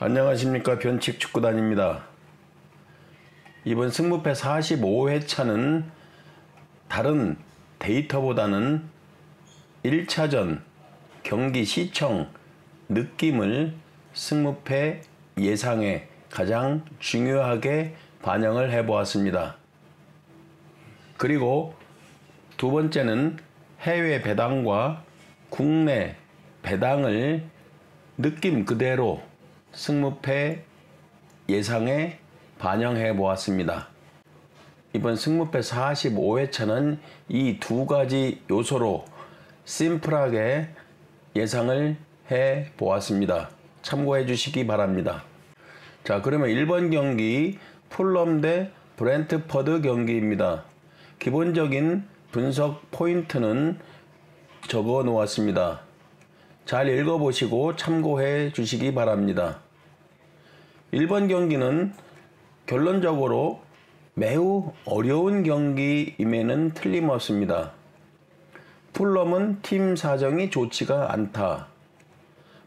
안녕하십니까. 변칙축구단입니다. 이번 승무패 45회차는 다른 데이터보다는 1차전 경기 시청 느낌을 승무패 예상에 가장 중요하게 반영을 해보았습니다. 그리고 두 번째는 해외 배당과 국내 배당을 느낌 그대로 승무패 예상에 반영해 보았습니다. 이번 승무패 45회차는 이 두 가지 요소로 심플하게 예상을 해 보았습니다. 참고해 주시기 바랍니다. 자, 그러면 1번 경기 풀럼 대 브렌트퍼드 경기입니다. 기본적인 분석 포인트는 적어 놓았습니다. 잘 읽어보시고 참고해 주시기 바랍니다. 1번 경기는 결론적으로 매우 어려운 경기임에는 틀림없습니다. 풀럼은 팀 사정이 좋지가 않다.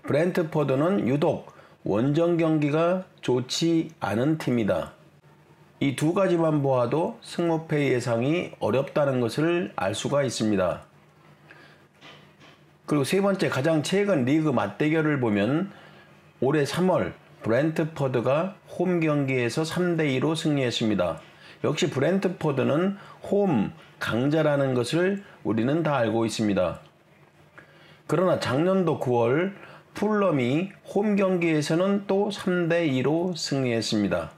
브렌트퍼드는 유독 원정 경기가 좋지 않은 팀이다. 이 두 가지만 보아도 승무패 예상이 어렵다는 것을 알 수가 있습니다. 그리고 세 번째, 가장 최근 리그 맞대결을 보면 올해 3월 브렌트퍼드가 홈 경기에서 3대2로 승리했습니다. 역시 브렌트퍼드는 홈 강자라는 것을 우리는 다 알고 있습니다. 그러나 작년도 9월 풀럼이 홈 경기에서는 또 3대2로 승리했습니다.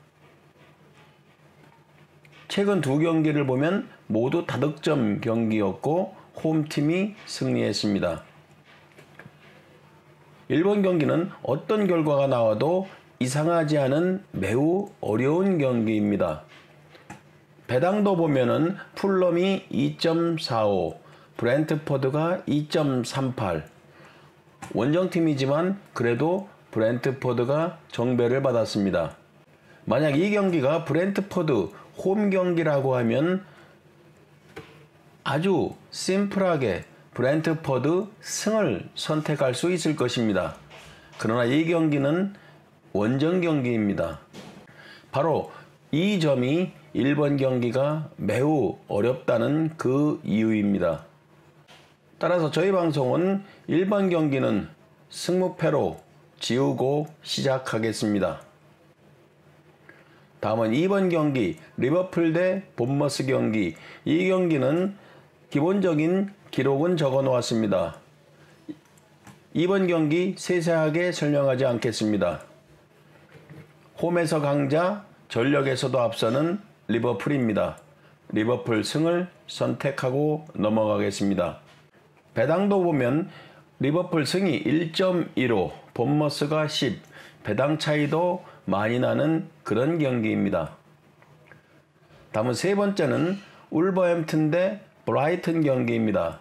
최근 두 경기를 보면 모두 다득점 경기였고 홈팀이 승리했습니다. 1번 경기는 어떤 결과가 나와도 이상하지 않은 매우 어려운 경기입니다. 배당도 보면은 풀럼이 2.45, 브렌트퍼드가 2.38. 원정팀이지만 그래도 브렌트퍼드가 정배를 받았습니다. 만약 이 경기가 브렌트퍼드 홈 경기라고 하면 아주 심플하게 브렌트퍼드 승을 선택할 수 있을 것입니다. 그러나 이 경기는 원정 경기입니다. 바로 이 점이 1번 경기가 매우 어렵다는 그 이유입니다. 따라서 저희 방송은 1번 경기는 승무패로 지우고 시작하겠습니다. 다음은 2번 경기 리버풀 대 본머스 경기. 이 경기는 기본적인 기록은 적어 놓았습니다. 이번 경기 세세하게 설명하지 않겠습니다. 홈에서 강자, 전력에서도 앞서는 리버풀입니다. 리버풀 승을 선택하고 넘어가겠습니다. 배당도 보면 리버풀 승이 1.15, 본머스가 10, 배당 차이도 많이 나는 그런 경기입니다. 다음은 세 번째는 울버햄튼 대 브라이튼 경기입니다.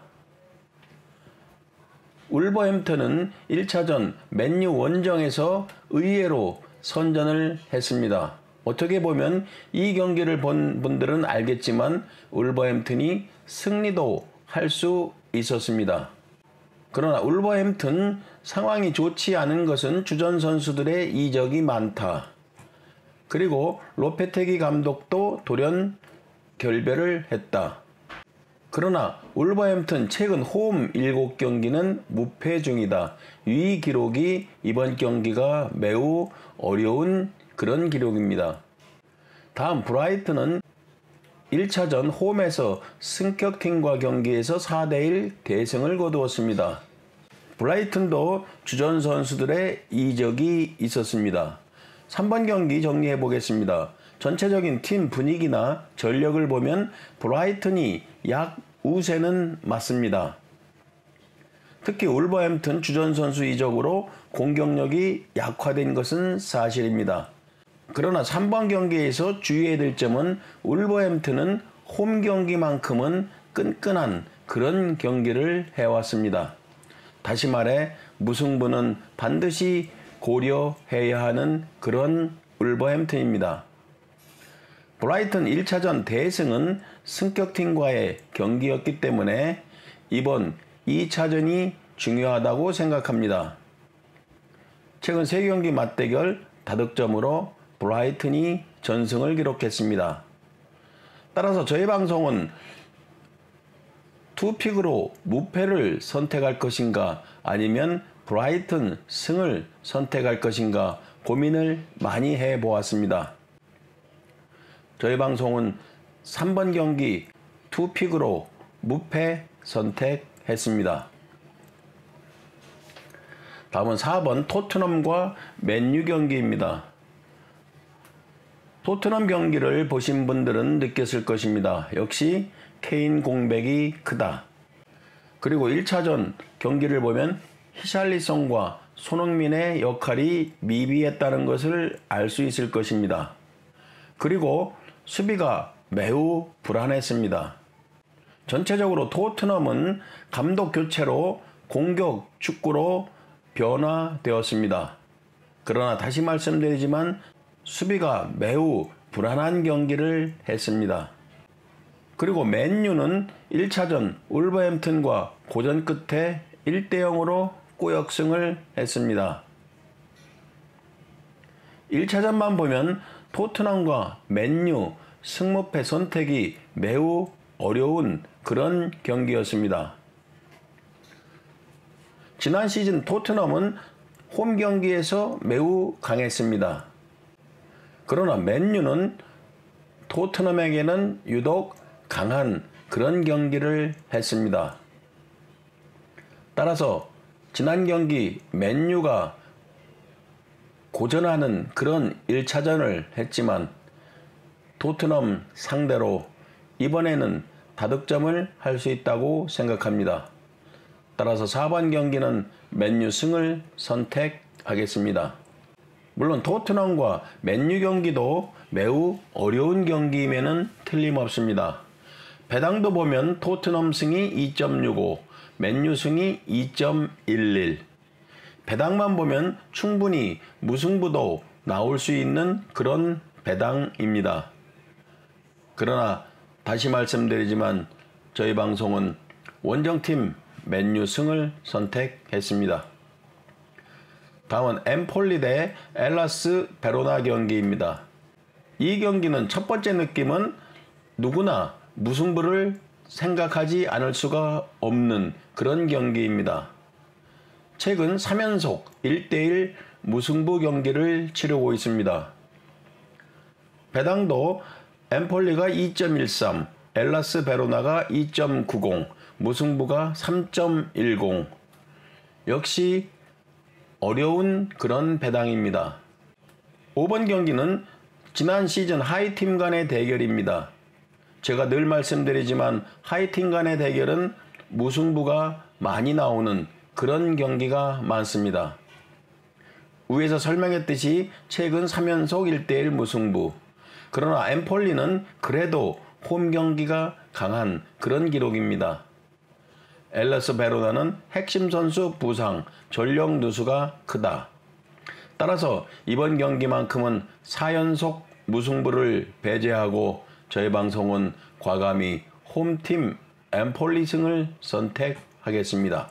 울버햄튼은 1차전 맨유 원정에서 의외로 선전을 했습니다. 어떻게 보면 이 경기를 본 분들은 알겠지만 울버햄튼이 승리도 할 수 있었습니다. 그러나 울버햄튼 상황이 좋지 않은 것은 주전 선수들의 이적이 많다. 그리고 로페테기 감독도 돌연 결별을 했다. 그러나 울버햄튼 최근 홈 7경기는 무패 중이다. 이 기록이 이번 경기가 매우 어려운 그런 기록입니다. 다음 브라이튼은 1차전 홈에서 승격팀과 경기에서 4대1 대승을 거두었습니다. 브라이튼도 주전 선수들의 이적이 있었습니다. 3번 경기 정리해 보겠습니다. 전체적인 팀 분위기나 전력을 보면 브라이튼이 약 우세는 맞습니다. 특히 울버햄튼 주전 선수 이적으로 공격력이 약화된 것은 사실입니다. 그러나 3번 경기에서 주의해야 될 점은 울버햄튼은 홈 경기만큼은 끈끈한 그런 경기를 해왔습니다. 다시 말해 무승부는 반드시 고려해야 하는 그런 울버햄튼입니다. 브라이튼 1차전 대승은 승격팀과의 경기였기 때문에 이번 2차전이 중요하다고 생각합니다. 최근 3경기 맞대결 다득점으로 브라이튼이 전승을 기록했습니다. 따라서 저희 방송은 투픽으로 무패를 선택할 것인가 아니면 브라이튼 승을 선택할 것인가 고민을 많이 해보았습니다. 저희 방송은 3번 경기 투픽으로 무패 선택했습니다. 다음은 4번 토트넘과 맨유 경기입니다. 토트넘 경기를 보신 분들은 느꼈을 것입니다. 역시 케인 공백이 크다. 그리고 1차전 경기를 보면 히샬리송과 손흥민의 역할이 미비했다는 것을 알 수 있을 것입니다. 그리고 수비가 매우 불안했습니다. 전체적으로 토트넘은 감독 교체로 공격 축구로 변화되었습니다. 그러나 다시 말씀드리지만 수비가 매우 불안한 경기를 했습니다. 그리고 맨유는 1차전 울버햄튼과 고전 끝에 1대0으로 꾸역승을 했습니다. 1차전만 보면 토트넘과 맨유 승무패 선택이 매우 어려운 그런 경기였습니다. 지난 시즌 토트넘은 홈 경기에서 매우 강했습니다. 그러나 맨유는 토트넘에게는 유독 강한 그런 경기를 했습니다. 따라서 지난 경기 맨유가 고전하는 그런 1차전을 했지만 토트넘 상대로 이번에는 다득점을 할 수 있다고 생각합니다. 따라서 4번 경기는 맨유 승을 선택하겠습니다. 물론 토트넘과 맨유 경기도 매우 어려운 경기임에는 틀림없습니다. 배당도 보면 토트넘 승이 2.65, 맨유 승이 2.11. 배당만 보면 충분히 무승부도 나올 수 있는 그런 배당입니다. 그러나 다시 말씀드리지만 저희 방송은 원정팀 맨유 승을 선택했습니다. 다음은 엠폴리 대 엘라스 베로나 경기입니다. 이 경기는 첫 번째 느낌은 누구나 무승부를 생각하지 않을 수가 없는 그런 경기입니다. 최근 3연속 1대1 무승부 경기를 치르고 있습니다. 배당도 엠폴리가 2.13, 엘라스 베로나가 2.90, 무승부가 3.10. 역시 어려운 그런 배당입니다. 5번 경기는 지난 시즌 하이팀 간의 대결입니다. 제가 늘 말씀드리지만 하이팀 간의 대결은 무승부가 많이 나오는 그런 경기가 많습니다. 위에서 설명했듯이 최근 3연속 1대1 무승부. 그러나 엠폴리는 그래도 홈 경기가 강한 그런 기록입니다. 엘라스 베로나는 핵심 선수 부상, 전력 누수가 크다. 따라서 이번 경기만큼은 4연속 무승부를 배제하고 저희 방송은 과감히 홈팀 엠폴리 승을 선택하겠습니다.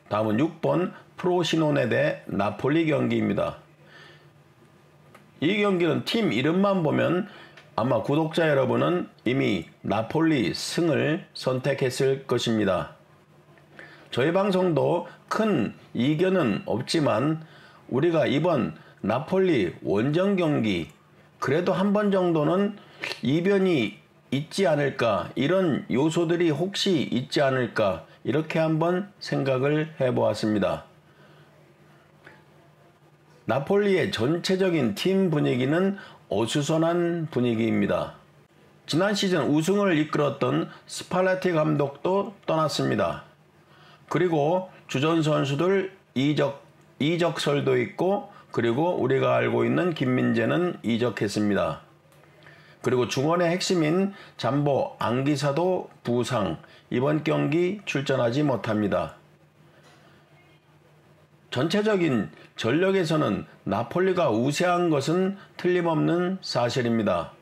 다음은 6번 프로시노네 대 나폴리 경기입니다. 이 경기는 팀 이름만 보면 아마 구독자 여러분은 이미 나폴리 승을 선택했을 것입니다. 저희 방송도 큰 이견은 없지만 우리가 이번 나폴리 원정 경기 그래도 한 번 정도는 이변이 있지 않을까, 이런 요소들이 혹시 있지 않을까, 이렇게 한번 생각을 해보았습니다. 나폴리의 전체적인 팀 분위기는 어수선한 분위기입니다. 지난 시즌 우승을 이끌었던 스팔레티 감독도 떠났습니다. 그리고 주전 선수들 이적설도 있고, 그리고 우리가 알고 있는 김민재는 이적했습니다. 그리고 중원의 핵심인 잠보 앙기사도 부상, 이번 경기 출전하지 못합니다. 전체적인 전력에서는 나폴리가 우세한 것은 틀림없는 사실입니다.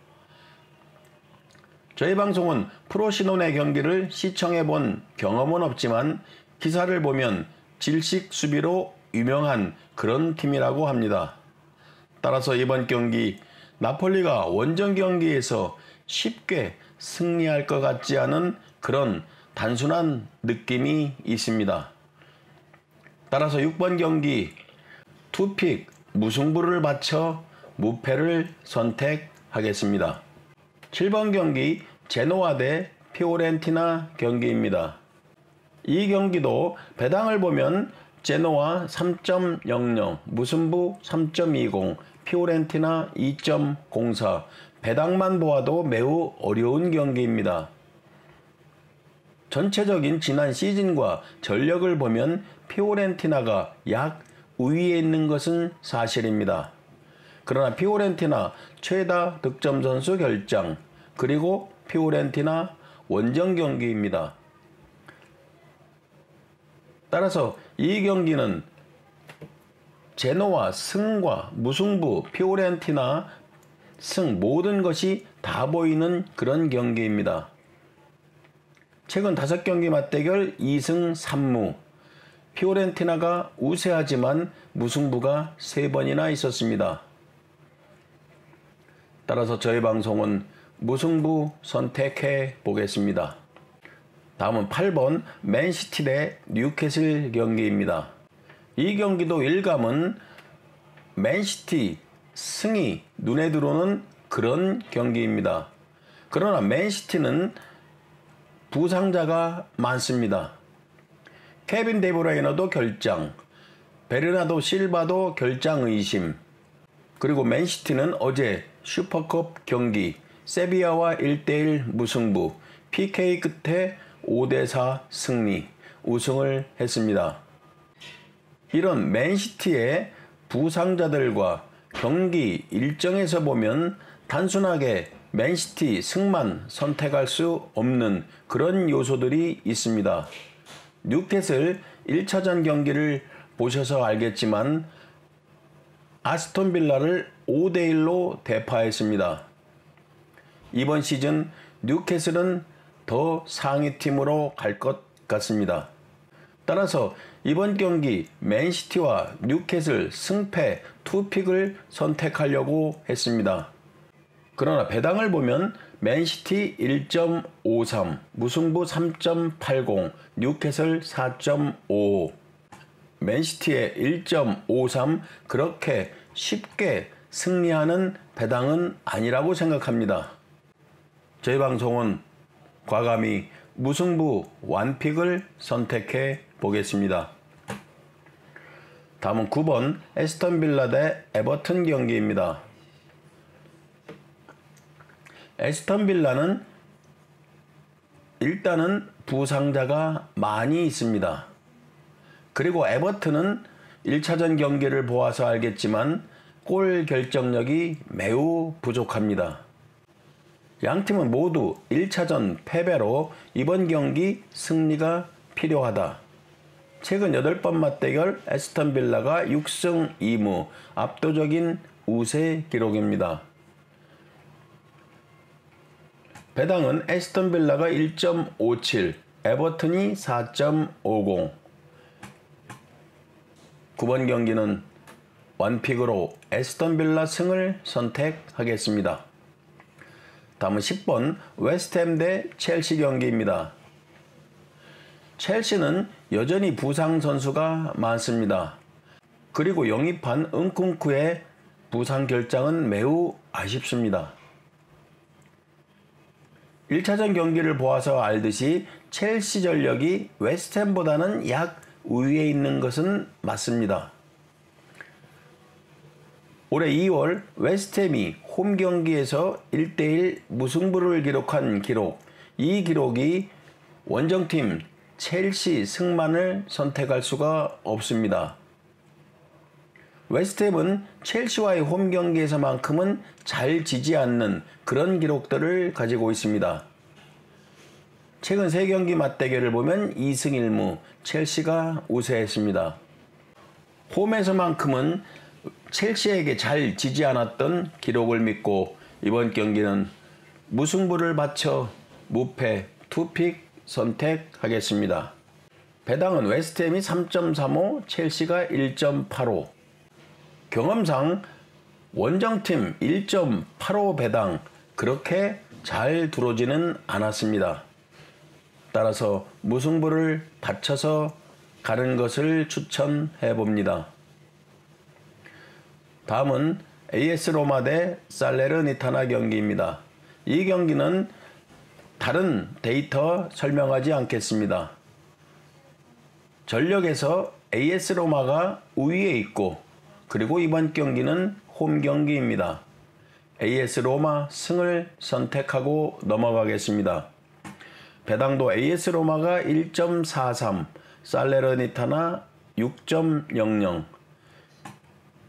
저희 방송은 프로시노네 경기를 시청해 본 경험은 없지만 기사를 보면 질식 수비로 유명한 그런 팀이라고 합니다. 따라서 이번 경기 나폴리가 원정 경기에서 쉽게 승리할 것 같지 않은 그런 단순한 느낌이 있습니다. 따라서 6번 경기 투픽 무승부를 바쳐 무패를 선택하겠습니다. 7번 경기 제노아 대 피오렌티나 경기입니다. 이 경기도 배당을 보면 제노아 3.00, 무승부 3.20, 피오렌티나 2.04, 배당만 보아도 매우 어려운 경기입니다. 전체적인 지난 시즌과 전력을 보면 피오렌티나가 약 우위에 있는 것은 사실입니다. 그러나 피오렌티나 최다 득점 선수 결장, 그리고 피오렌티나 원정 경기입니다. 따라서 이 경기는 제노아 승과 무승부, 피오렌티나 승 모든 것이 다 보이는 그런 경기입니다. 최근 5경기 맞대결 2승 3무, 피오렌티나가 우세하지만 무승부가 3번이나 있었습니다. 따라서 저희 방송은 무승부 선택해 보겠습니다. 다음은 8번 맨시티 대 뉴캐슬 경기입니다. 이 경기도 일감은 맨시티 승이 눈에 들어오는 그런 경기입니다. 그러나 맨시티는 부상자가 많습니다. 케빈 데브라이너도 결장, 베르나도 실바도 결장 의심, 그리고 맨시티는 어제 슈퍼컵 경기 세비야와 1대1 무승부, PK 끝에 5대4 승리, 우승을 했습니다. 이런 맨시티의 부상자들과 경기 일정에서 보면 단순하게 맨시티 승만 선택할 수 없는 그런 요소들이 있습니다. 뉴캐슬 1차전 경기를 보셔서 알겠지만 아스톤 빌라를 5대1로 대파했습니다. 이번 시즌 뉴캐슬은 더 상위팀으로 갈 것 같습니다. 따라서 이번 경기 맨시티와 뉴캐슬 승패 투픽을 선택하려고 했습니다. 그러나 배당을 보면 맨시티 1.53, 무승부 3.80, 뉴캐슬 4.55, 맨시티의 1.53 그렇게 쉽게 승리하는 배당은 아니라고 생각합니다. 저희 방송은 과감히 무승부 완픽을 선택해 보겠습니다. 다음은 9번 에스턴 빌라 대 에버튼 경기입니다. 에스턴 빌라는 일단은 부상자가 많이 있습니다. 그리고 에버튼은 1차전 경기를 보아서 알겠지만 골 결정력이 매우 부족합니다. 양팀은 모두 1차전 패배로 이번 경기 승리가 필요하다. 최근 8번 맞대결 에스턴 빌라가 6승 2무 압도적인 우세 기록입니다. 배당은 에스턴 빌라가 1.57, 에버튼이 4.50. 9번 경기는 완픽으로 에스턴 빌라 승을 선택하겠습니다. 다음은 10번 웨스트햄 대 첼시 경기입니다. 첼시는 여전히 부상 선수가 많습니다. 그리고 영입한 은쿵쿠의 부상 결장은 매우 아쉽습니다. 1차전 경기를 보아서 알듯이 첼시 전력이 웨스트햄보다는 약 우위에 있는 것은 맞습니다. 올해 2월 웨스트햄이 홈 경기에서 1대1 무승부를 기록한 기록, 이 기록이 원정팀 첼시 승만을 선택할 수가 없습니다. 웨스트햄은 첼시와의 홈 경기에서만큼은 잘 지지 않는 그런 기록들을 가지고 있습니다. 최근 3경기 맞대결을 보면 2승 1무 첼시가 우세했습니다. 홈에서만큼은 첼시에게 잘 지지 않았던 기록을 믿고 이번 경기는 무승부를 바쳐 무패 투픽 선택하겠습니다. 배당은 웨스트햄이 3.35, 첼시가 1.85. 경험상 원정팀 1.85 배당 그렇게 잘 들어오지는 않았습니다. 따라서 무승부를 받쳐서 가는 것을 추천해 봅니다. 다음은 AS 로마 대 살레르니타나 경기입니다. 이 경기는 다른 데이터 설명하지 않겠습니다. 전력에서 AS 로마가 우위에 있고 그리고 이번 경기는 홈 경기입니다. AS 로마 승을 선택하고 넘어가겠습니다. 배당도 AS 로마가 1.43, 살레르니타나 6.00,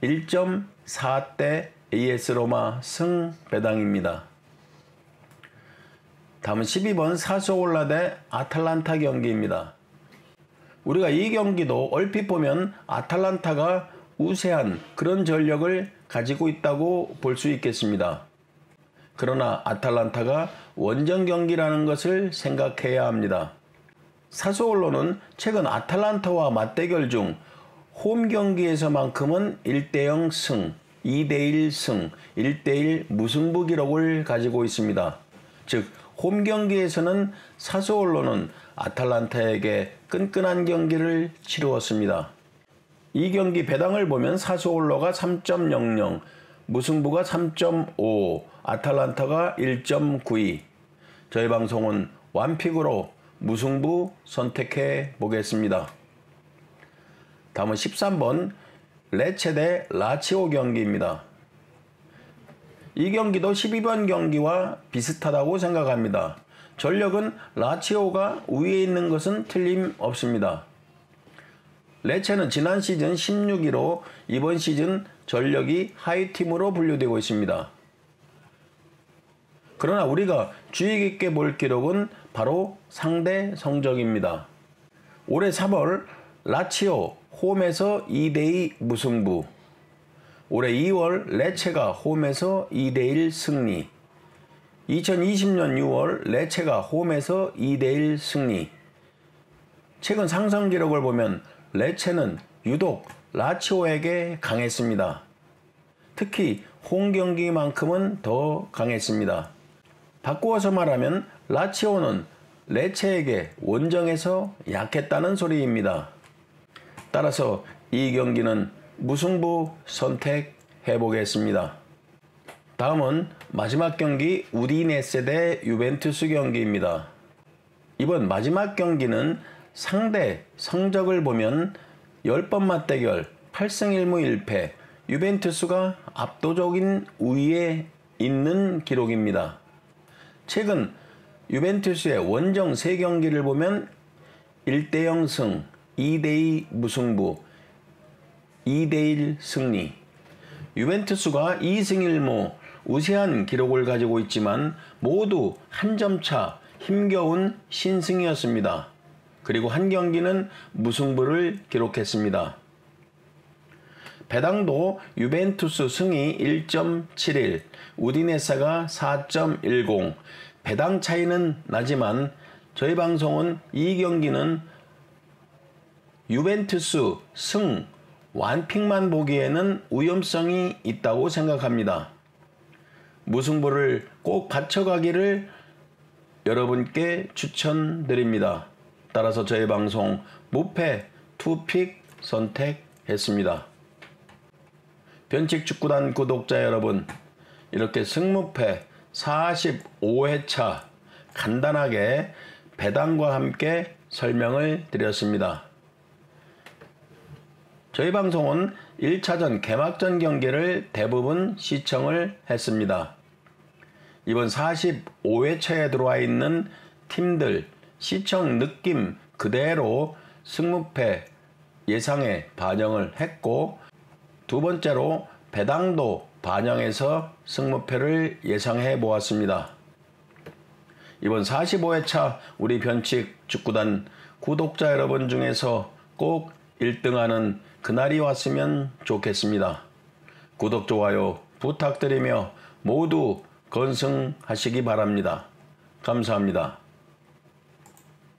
1.4대 AS 로마 승 배당입니다. 다음은 12번 사소올라 대 아탈란타 경기입니다. 우리가 이 경기도 얼핏 보면 아탈란타가 우세한 그런 전력을 가지고 있다고 볼 수 있겠습니다. 그러나 아탈란타가 원정 경기라는 것을 생각해야 합니다. 사소올로는 최근 아탈란타와 맞대결 중 홈 경기에서만큼은 1대0 승, 2대1 승, 1대1 무승부 기록을 가지고 있습니다. 즉, 홈 경기에서는 사소올로는 아탈란타에게 끈끈한 경기를 치루었습니다. 이 경기 배당을 보면 사소올로가 3.00, 무승부가 3.5, 아탈란타가 1.92. 저희 방송은 완픽으로 무승부 선택해 보겠습니다. 다음은 13번 레체 대 라치오 경기입니다. 이 경기도 12번 경기와 비슷하다고 생각합니다. 전력은 라치오가 우위에 있는 것은 틀림없습니다. 레체는 지난 시즌 16위로 이번 시즌 전력이 하위팀으로 분류되고 있습니다. 그러나 우리가 주의 깊게 볼 기록은 바로 상대 성적입니다. 올해 3월 라치오 홈에서 2대2 무승부, 올해 2월 레체가 홈에서 2대1 승리, 2020년 6월 레체가 홈에서 2대1 승리. 최근 상승 기록을 보면 레체는 유독 라치오에게 강했습니다. 특히 홈 경기만큼은 더 강했습니다. 바꾸어서 말하면 라치오는 레체에게 원정에서 약했다는 소리입니다. 따라서 이 경기는 무승부 선택해 보겠습니다. 다음은 마지막 경기 우디네세 대 유벤투스 경기입니다. 이번 마지막 경기는 상대 성적을 보면 10번 맞대결 8승 1무 1패, 유벤투스가 압도적인 우위에 있는 기록입니다. 최근 유벤투스의 원정 3경기를 보면 1대0 승, 2대2 무승부, 2대1 승리. 유벤투스가 2승 1무 우세한 기록을 가지고 있지만 모두 한 점 차 힘겨운 신승이었습니다. 그리고 한 경기는 무승부를 기록했습니다. 배당도 유벤투스 승이 1.71, 우디네세가 4.10, 배당 차이는 나지만 저희 방송은 이 경기는 유벤투스 승 완픽만 보기에는 위험성이 있다고 생각합니다. 무승부를 꼭 받쳐가기를 여러분께 추천드립니다. 따라서 저희 방송 무패 투픽 선택했습니다. 변칙축구단 구독자 여러분, 이렇게 승무패 45회차 간단하게 배당과 함께 설명을 드렸습니다. 저희 방송은 1차전 개막전 경기를 대부분 시청을 했습니다. 이번 45회차에 들어와 있는 팀들 시청 느낌 그대로 승무패 예상에 반영을 했고, 두 번째로 배당도 반영해서 승무패를 예상해 보았습니다. 이번 45회차 우리 변칙 축구단 구독자 여러분 중에서 꼭 1등하는 그날이 왔으면 좋겠습니다. 구독, 좋아요 부탁드리며 모두 건승하시기 바랍니다. 감사합니다.